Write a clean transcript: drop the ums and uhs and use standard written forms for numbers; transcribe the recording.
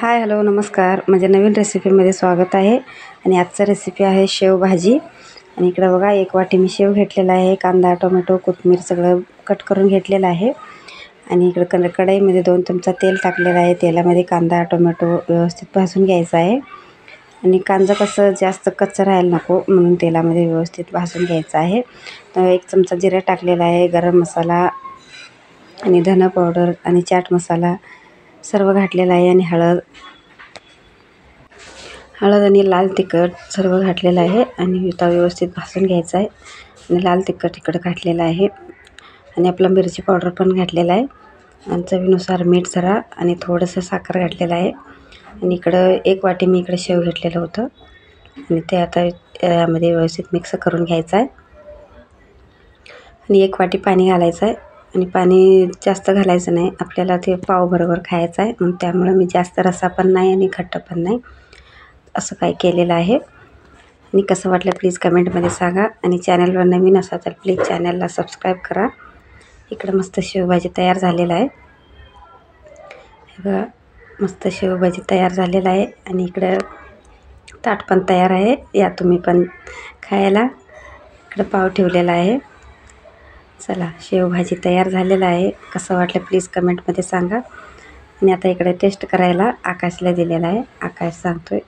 Hi hello नमस्कार. माझ्या नवीन रेसिपीमध्ये स्वागत आहे. आणि आजचा रेसिपी आहे शेवभाजी. आणि इकडे बघा एक वाटी मी शेव घेतलेला आहे. कांदा टोमॅटो कोथिंबीर सगळं कट करून घेतलेलं आहे. आणि इकडे कढईमध्ये 2 चमचा तेल टाकलेलं आहे. तेलामध्ये कांदा टोमॅटो व्यवस्थित भाजून घ्यायचा आहे. आणि कांदा कसं जास्त कच्चा राहायला नको म्हणून तेलामध्ये व्यवस्थित भाजून घ्यायचा आहे. 1 चमचा जिरा टाकलेला आहे. गरम मसाला आणि धना पावडर आणि चाट मसाला सर्व घातलेला आहे. आणि हळद आणि लाल तिखट सर्व घातलेलं आहे. आणि तो व्यवस्थित भाजून घ्यायचा आहे. आणि लाल तिखट इकडं घातलेलं आहे. आणि आपला मिरची पावडर पण घातलेला आहे. आणि चवीनुसार मीठ जरा आणि थोडंसं साखर घातलेलं आहे. आणि इकडं 1 वाटी मी इकडे शेव घेतलेलं होतं. आणि ते आता यामध्ये व्यवस्थित मिक्स करून घ्यायचं आहे. आणि 1 वाटी पाणी घालायचं आहे. आणि पाणी जास्त घालायचं नाही, आपल्याला ते पावबरोबर खायचं आहे. म्हणून त्यामुळे मी जास्त रस्सा पण नाही आणि घट्ट पण नाही असं काय केलेलं आहे. आणि कसं वाटलं प्लीज कमेंटमध्ये सांगा. आणि चॅनलवर नवीन असाल तर प्लीज चॅनलला सबस्क्राईब करा. इकडं मस्त शेवभाजी तयार झालेला आहे. हे बघा मस्त शेवभाजी तयार झालेला आहे. आणि इकडं ताट पण तयार आहे, या तुम्ही पण खायला. इकडं पाव ठेवलेला आहे. चला शेवभाजी तयार झालेला आहे. कसं वाटलं प्लीज कमेंटमध्ये सांगा. आणि आता इकडे टेस्ट करायला आकाशला दिलेला आहे. आकाश सांगतोय